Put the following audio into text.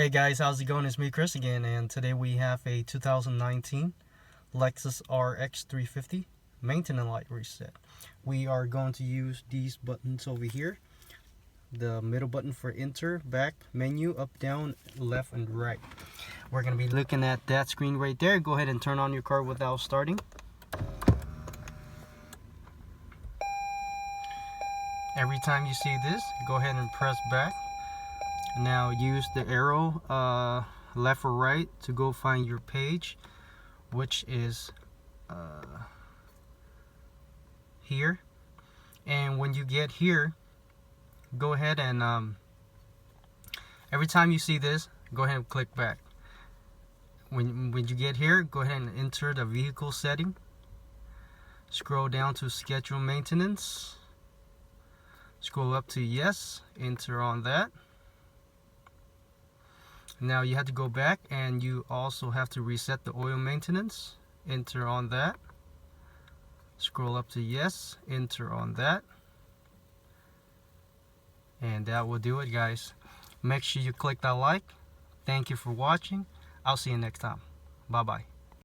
Hey guys, how's it going? It's me, Chris, again, and today we have a 2019 Lexus RX 350 maintenance light reset. We are going to use these buttons over here. The middle button for enter, back, menu, up, down, left, and right. We're going to be looking at that screen right there. Go ahead and turn on your car without starting. Every time you see this, go ahead and press back. Now use the arrow left or right to go find your page, which is here. And when you get here, go ahead and every time you see this, go ahead and click back. When you get here, go ahead and enter the vehicle setting. Scroll down to schedule maintenance. Scroll up to yes, enter on that. Now you have to go back and you also have to reset the oil maintenance. Enter on that. Scroll up to yes, enter on that. And that will do it, guys. Make sure you click that like. Thank you for watching. I'll see you next time. Bye bye.